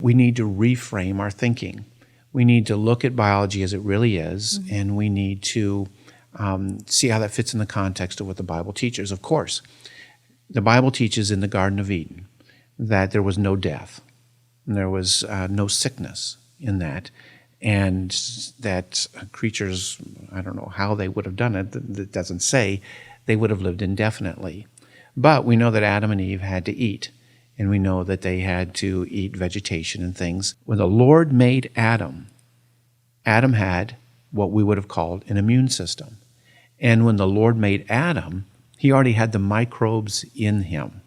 We need to reframe our thinking. We need to look at biology as it really is, and we need to see how that fits in the context of what the Bible teaches. Of course, the Bible teaches in the Garden of Eden that there was no death, and there was no sickness in that, and that creatures, I don't know how they would have done it, it doesn't say, they would have lived indefinitely. But we know that Adam and Eve had to eat, and we know that they had to eat vegetation and things. When the Lord made Adam, Adam had what we would have called an immune system. And when the Lord made Adam, he already had the microbes in him.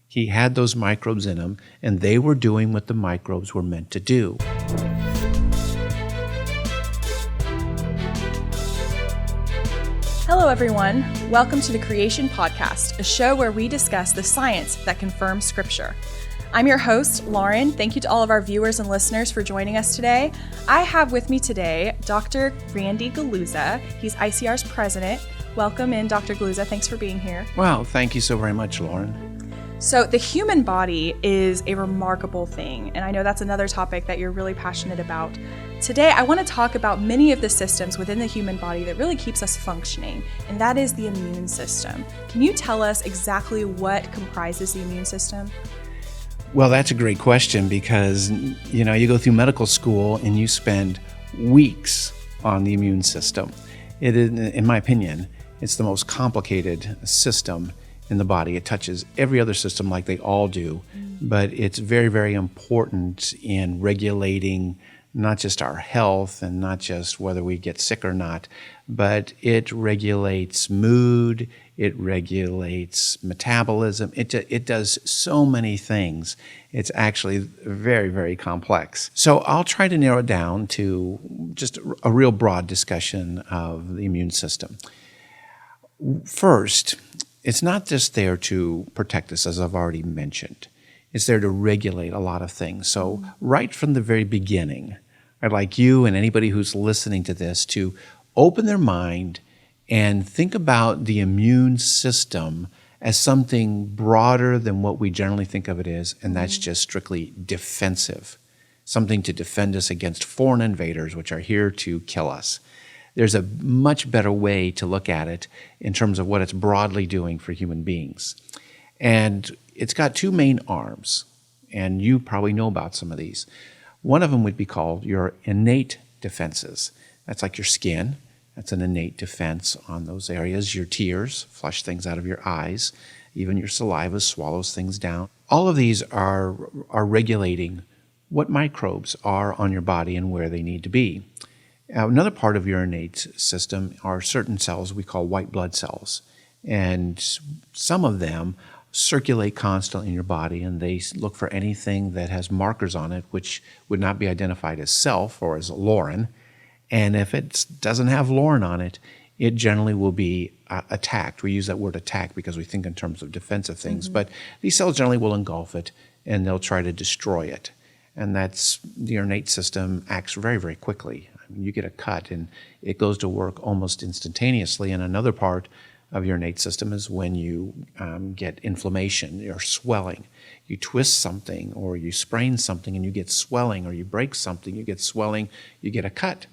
He had those microbes in him, and they were doing what the microbes were meant to do. Hello, everyone. Welcome to the Creation Podcast, a show where we discuss the science that confirms Scripture. I'm your host, Lauren. Thank you to all of our viewers and listeners for joining us today. I have with me today Dr. Randy Galuza. He's ICR's president. Welcome in, Dr. Galuza. Thanks for being here. Well, thank you so very much, Lauren. So the human body is a remarkable thing, and I know that's another topic that you're really passionate about. Today, I want to talk about many of the systems within the human body that really keeps us functioning, and that is the immune system. Can you tell us exactly what comprises the immune system? Well, that's a great question because, you go through medical school and you spend weeks on the immune system. It is, in my opinion, it's the most complicated system in the body. It touches every other system like they all do, but it's very, very important in regulating not just our health and not just whether we get sick or not, but it regulates mood, it regulates metabolism, it does so many things. It's actually very, very complex. So I'll try to narrow it down to just a real broad discussion of the immune system. First, it's not just there to protect us, as I've already mentioned. It's there to regulate a lot of things. So right from the very beginning, I'd like you and anybody who's listening to this to open their mind and think about the immune system as something broader than what we generally think of it as, and that's just strictly defensive, something to defend us against foreign invaders, which are here to kill us. There's a much better way to look at it in terms of what it's broadly doing for human beings. And it's got two main arms, and you probably know about some of these. One of them would be called your innate defenses. That's like your skin. That's an innate defense on those areas. Your tears flush things out of your eyes. Even your saliva swallows things down. All of these are regulating what microbes are on your body and where they need to be. Another part of your innate system are certain cells we call white blood cells. And some of them circulate constantly in your body, and they look for anything that has markers on it which would not be identified as self or as Lauren. And if it doesn't have Lauren on it, it generally will be attacked. We use that word attack because we think in terms of defensive things, but these cells generally will engulf it and they'll try to destroy it. And that's the innate system acts very, very quickly. I mean, you get a cut and it goes to work almost instantaneously. And another part of your innate system is when you get inflammation or swelling. You twist something or you sprain something and you get swelling, or you break something, you get swelling, you get a cut,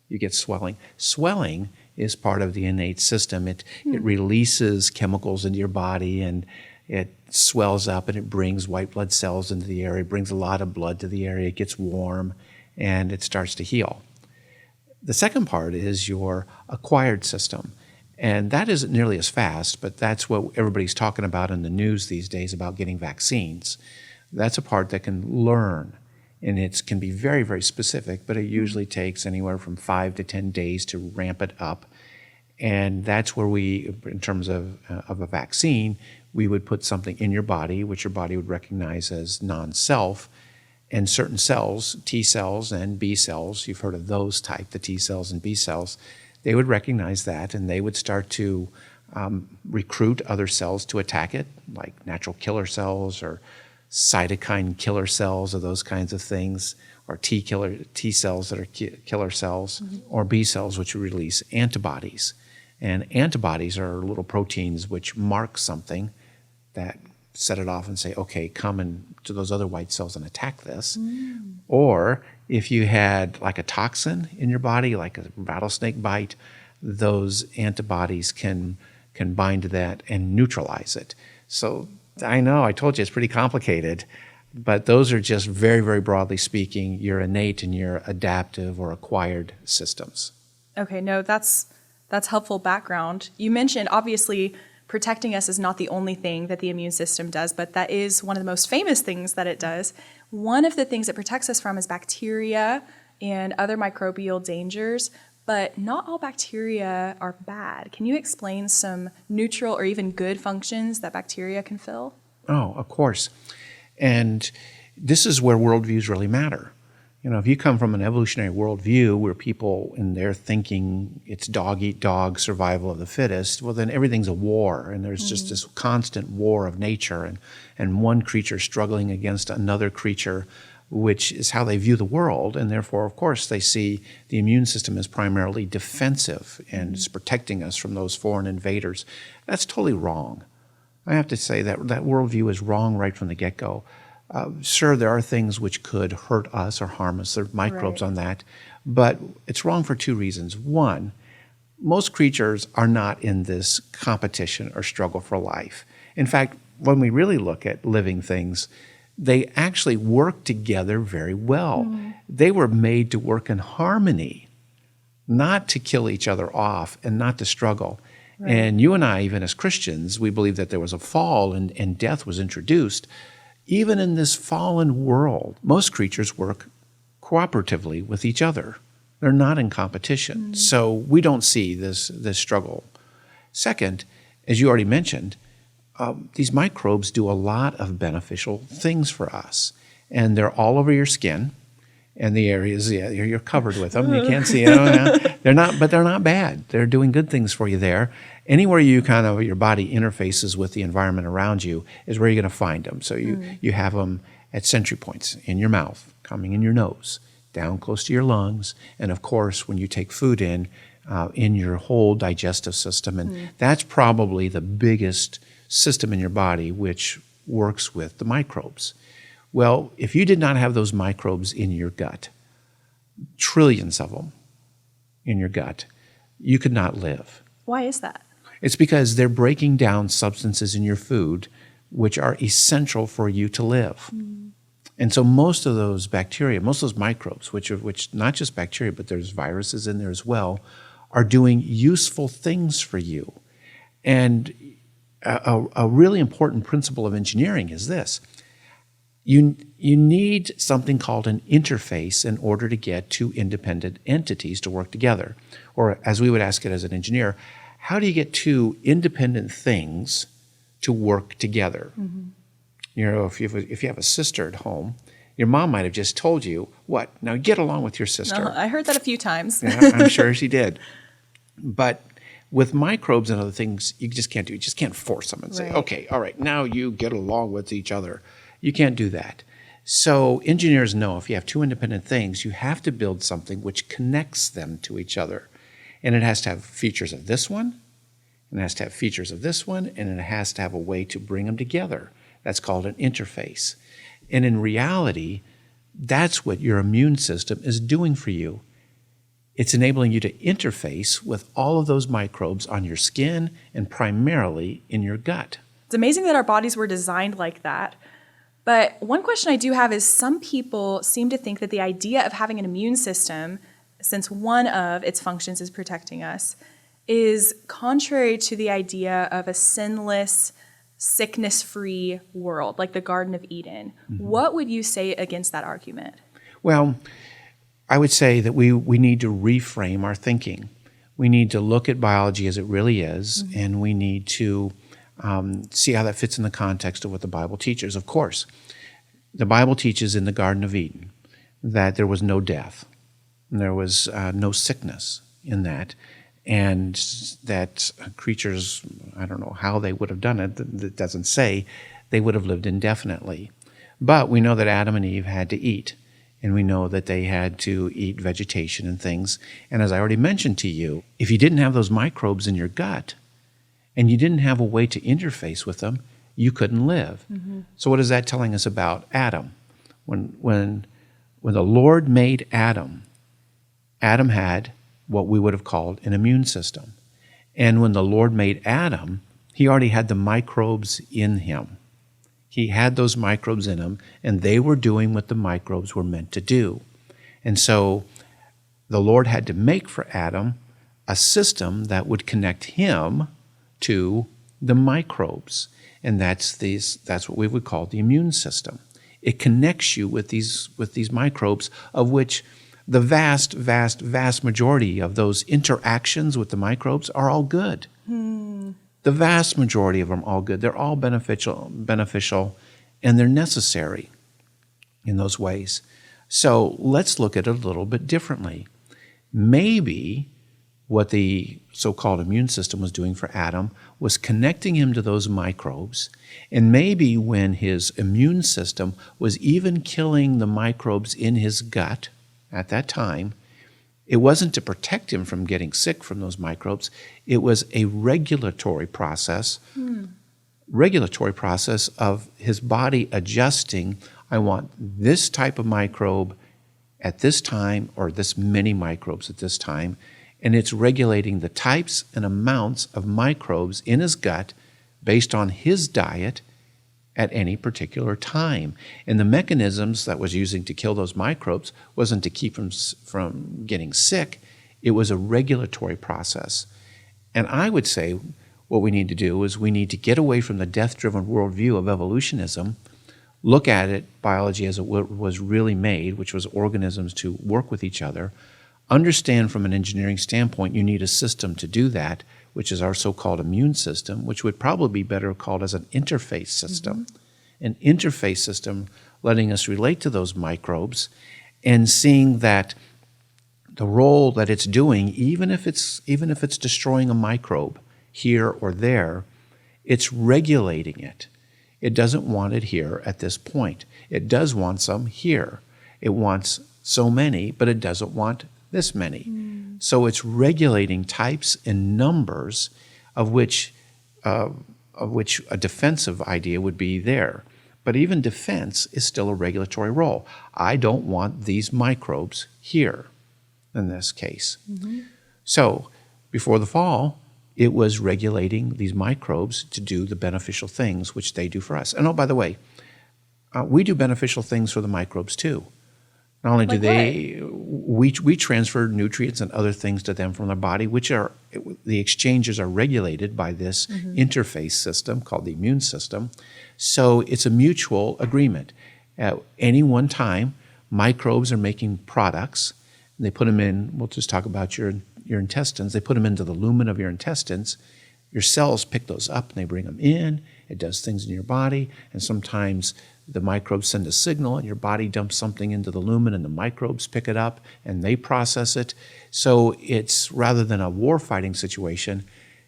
you get swelling. Swelling is part of the innate system. It releases chemicals into your body and it swells up and it brings white blood cells into the area, it brings a lot of blood to the area, it gets warm and it starts to heal. The second part is your acquired system. And that isn't nearly as fast, but that's what everybody's talking about in the news these days about getting vaccines. That's a part that can learn, and it can be very, very specific, but it usually takes anywhere from 5 to 10 days to ramp it up. And that's where we, in terms of a vaccine, we would put something in your body, which your body would recognize as non-self, and certain cells, T cells and B cells, you've heard of those type, the T cells and B cells, they would recognize that and they would start to recruit other cells to attack it, like natural killer cells or cytokine killer cells or those kinds of things, or T cells that are killer cells, or B cells which release antibodies. And antibodies are little proteins which mark something that set it off and say, okay, come and to those other white cells and attack this. Or if you had like a toxin in your body, like a rattlesnake bite, those antibodies can bind to that and neutralize it. So I know, I told you it's pretty complicated, but those are just very, very broadly speaking, your innate and your adaptive or acquired systems. Okay, no, that's helpful background. You mentioned, obviously, protecting us is not the only thing that the immune system does, but that is one of the most famous things that it does. One of the things it protects us from is bacteria and other microbial dangers, but not all bacteria are bad. Can you explain some neutral or even good functions that bacteria can fill? Oh, of course. And this is where worldviews really matter. You know, if you come from an evolutionary worldview where people in their thinking it's dog eat dog, survival of the fittest, well, then everything's a war, and there's just this constant war of nature, and one creature struggling against another creature, which is how they view the world, and therefore, of course, they see the immune system as primarily defensive and it's protecting us from those foreign invaders. That's totally wrong. I have to say that worldview is wrong right from the get-go. Sure, there are things which could hurt us or harm us. There are microbes on that. But it's wrong for two reasons. One, most creatures are not in this competition or struggle for life. In fact, when we really look at living things, they actually work together very well. They were made to work in harmony, not to kill each other off and not to struggle. Right. And you and I, even as Christians, we believe that there was a fall and death was introduced. Even in this fallen world, most creatures work cooperatively with each other. They're not in competition. So we don't see this struggle. Second, as you already mentioned, these microbes do a lot of beneficial things for us. And they're all over your skin and the areas, you're covered with them. You can't see them. They're not bad. They're doing good things for you there. Anywhere you your body interfaces with the environment around you is where you're going to find them. So you have them at sentry points in your mouth, coming in your nose, down close to your lungs, and of course when you take food in your whole digestive system. And that's probably the biggest system in your body which works with the microbes. Well, if you did not have those microbes in your gut, trillions of them in your gut, you could not live. Why is that? It's because they're breaking down substances in your food which are essential for you to live. And so most of those bacteria, most of those microbes, which not just bacteria, but there's viruses in there as well, are doing useful things for you. And a really important principle of engineering is this. You need something called an interface in order to get two independent entities to work together. Or as we would ask it as an engineer, how do you get two independent things to work together? You know, if you have a sister at home, your mom might have just told you, what? Now get along with your sister. I heard that a few times. Yeah, I'm sure she did. But with microbes and other things, you just can't do it. You just can't force them and say, okay, all right, now you get along with each other. You can't do that. So engineers know if you have two independent things, you have to build something which connects them to each other. And it has to have features of this one, and it has to have features of this one, and it has to have a way to bring them together. That's called an interface. And in reality, that's what your immune system is doing for you. It's enabling you to interface with all of those microbes on your skin and primarily in your gut. It's amazing that our bodies were designed like that. But one question I do have is some people seem to think that the idea of having an immune system, since one of its functions is protecting us, is contrary to the idea of a sinless, sickness-free world, like the Garden of Eden. What would you say against that argument? Well, I would say that we need to reframe our thinking. We need to look at biology as it really is, and we need to see how that fits in the context of what the Bible teaches. Of course, the Bible teaches in the Garden of Eden that there was no death, and there was no sickness in that, and that creatures, I don't know how they would have done it, it doesn't say, they would have lived indefinitely. But we know that Adam and Eve had to eat, and we know that they had to eat vegetation and things. And as I already mentioned to you, if you didn't have those microbes in your gut, and you didn't have a way to interface with them, you couldn't live. So what is that telling us about Adam? When the Lord made Adam, Adam had what we would have called an immune system. And when the Lord made Adam, he already had the microbes in him. He had those microbes in him, and they were doing what the microbes were meant to do. And so the Lord had to make for Adam a system that would connect him to the microbes. And that's what we would call the immune system. It connects you with these microbes, of which the vast majority of those interactions with the microbes are all good. The vast majority of them are all good. They're all beneficial, and they're necessary in those ways. So let's look at it a little bit differently. Maybe what the so-called immune system was doing for Adam was connecting him to those microbes, and maybe when his immune system was even killing the microbes in his gut at that time, it wasn't to protect him from getting sick from those microbes. It was a regulatory process of his body adjusting. I want this type of microbe at this time, or this many microbes at this time, and it's regulating the types and amounts of microbes in his gut based on his diet at any particular time. And the mechanisms that was using to kill those microbes wasn't to keep him from getting sick. It was a regulatory process. And I would say what we need to do is we need to get away from the death-driven worldview of evolutionism, look at it, biology as it was really made, which was organisms to work with each other, understand from an engineering standpoint you need a system to do that, which is our so-called immune system, which would probably be better called as an interface system. An interface system letting us relate to those microbes and seeing that the role that it's doing, even if it's destroying a microbe here or there, it's regulating it. It doesn't want it here at this point. It does want some here. It wants so many, but it doesn't want this many. So it's regulating types and numbers of which a defensive idea would be there. But even defense is still a regulatory role. I don't want these microbes here in this case. So before the fall, it was regulating these microbes to do the beneficial things which they do for us. And oh, by the way, we do beneficial things for the microbes too. Not only do we transfer nutrients and other things to them from their body, which are, the exchanges are regulated by this interface system called the immune system. So it's a mutual agreement. At any one time, microbes are making products. And they put them in, we'll just talk about your intestines. They put them into the lumen of your intestines. Your cells pick those up and they bring them in. It does things in your body. And sometimes the microbes send a signal and your body dumps something into the lumen and the microbes pick it up and they process it. So it's, rather than a war-fighting situation,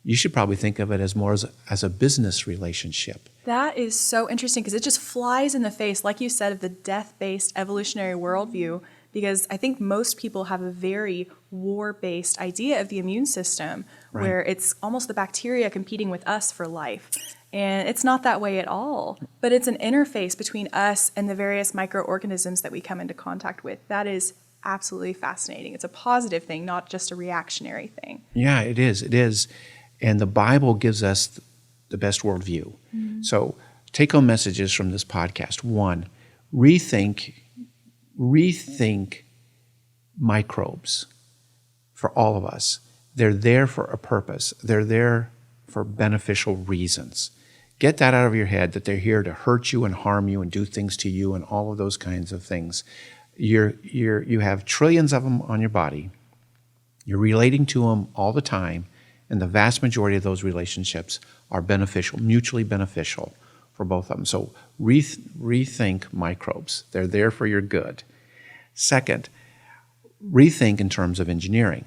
you should probably think of it as more as a business relationship. That is so interesting because it just flies in the face, like you said, of the death-based evolutionary worldview, because I think most people have a very war-based idea of the immune system, where it's almost the bacteria competing with us for life. And it's not that way at all. But it's an interface between us and the various microorganisms that we come into contact with. That is absolutely fascinating. It's a positive thing, not just a reactionary thing. Yeah, it is. It is. And the Bible gives us the best worldview. So take-home messages from this podcast. 1, rethink microbes for all of us. They're there for a purpose. They're there for beneficial reasons. Get that out of your head, that they're here to hurt you and harm you and do things to you and all of those kinds of things. You have trillions of them on your body. You're relating to them all the time, and the vast majority of those relationships are beneficial, mutually beneficial for both of them. So rethink microbes. They're there for your good. Second, rethink in terms of engineering.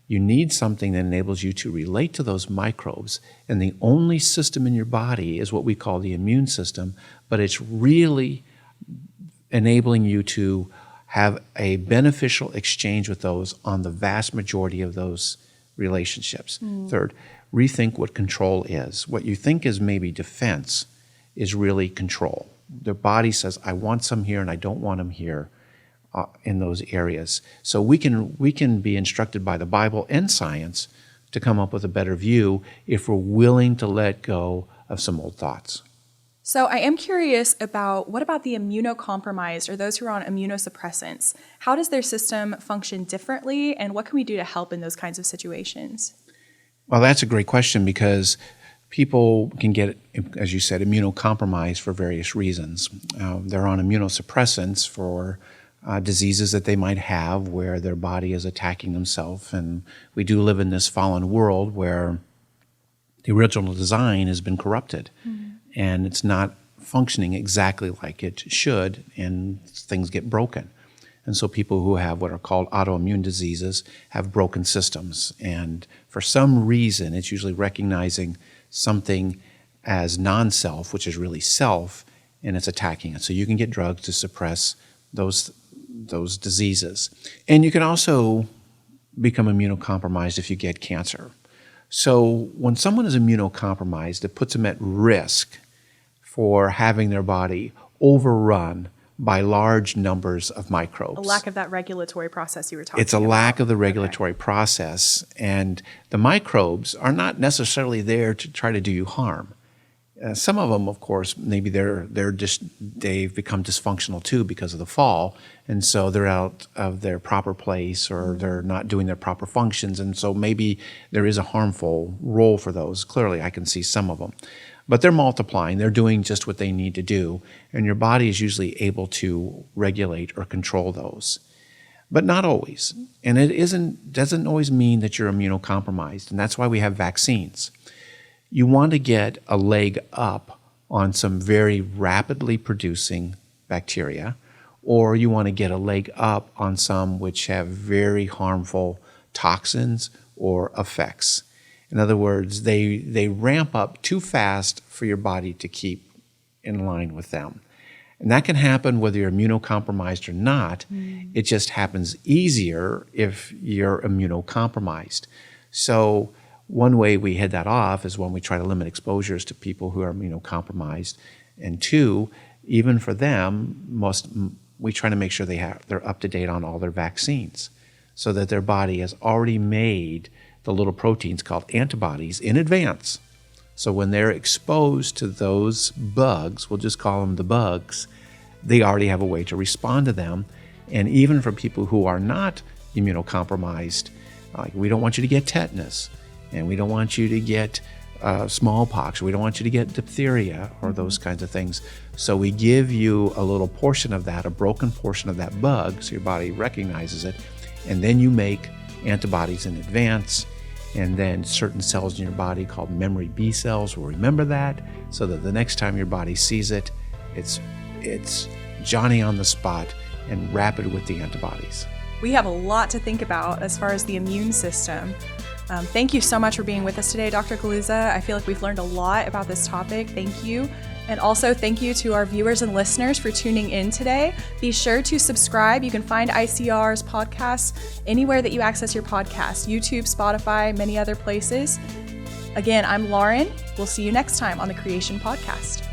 You need something that enables you to relate to those microbes, and the only system in your body is what we call the immune system, but it's really enabling you to have a beneficial exchange with those on the vast majority of those relationships. Third, rethink what control is. What you think is maybe defense is really control. Their body says, I want some here and I don't want them here in those areas. So we can be instructed by the Bible and science to come up with a better view if we're willing to let go of some old thoughts. So I am curious about what about the immunocompromised or those who are on immunosuppressants? How does their system function differently, and what can we do to help in those kinds of situations? Well, that's a great question because people can get, as you said, immunocompromised for various reasons. They're on immunosuppressants for diseases that they might have where their body is attacking themselves. And we do live in this fallen world where the original design has been corrupted. Mm-hmm. And it's not functioning exactly like it should, and things get broken. And so people who have what are called autoimmune diseases have broken systems. And for some reason, it's usually recognizing something as non-self, which is really self, and it's attacking it. So you can get drugs to suppress those diseases. And you can also become immunocompromised if you get cancer. So when someone is immunocompromised, it puts them at risk for having their body overrun by large numbers of microbes. A lack of that regulatory process you were talking about. It's a lack of the regulatory process, and the microbes are not necessarily there to try to do you harm. Some of them, of course, maybe they've become dysfunctional too because of the fall, and so they're out of their proper place or they're not doing their proper functions, and so maybe there is a harmful role for those. Clearly, I can see some of them. But they're multiplying, they're doing just what they need to do, and your body is usually able to regulate or control those. But not always. And it doesn't always mean that you're immunocompromised, and that's why we have vaccines. You want to get a leg up on some very rapidly producing bacteria, or you want to get a leg up on some which have very harmful toxins or effects. In other words, they ramp up too fast for your body to keep in line with them. And that can happen whether you're immunocompromised or not. It just happens easier if you're immunocompromised. So one way we head that off is when we try to limit exposures to people who are immunocompromised. And two, even for them, we try to make sure they're up to date on all their vaccines so that their body has already made the little proteins called antibodies in advance. So when they're exposed to those bugs, we'll just call them the bugs, they already have a way to respond to them. And even for people who are not immunocompromised, like we don't want you to get tetanus, and we don't want you to get smallpox, or we don't want you to get diphtheria or those kinds of things. So we give you a little portion of that, a broken portion of that bug, so your body recognizes it, and then you make antibodies in advance. And then certain cells in your body called memory B cells will remember that, so that the next time your body sees it, it's Johnny on the spot and rapid with the antibodies. We have a lot to think about as far as the immune system. Thank you so much for being with us today, Dr. Galuza. I feel like we've learned a lot about this topic. Thank you. And also thank you to our viewers and listeners for tuning in today. Be sure to subscribe. You can find ICR's podcasts anywhere that you access your podcast, YouTube, Spotify, many other places. Again, I'm Lauren. We'll see you next time on the Creation Podcast.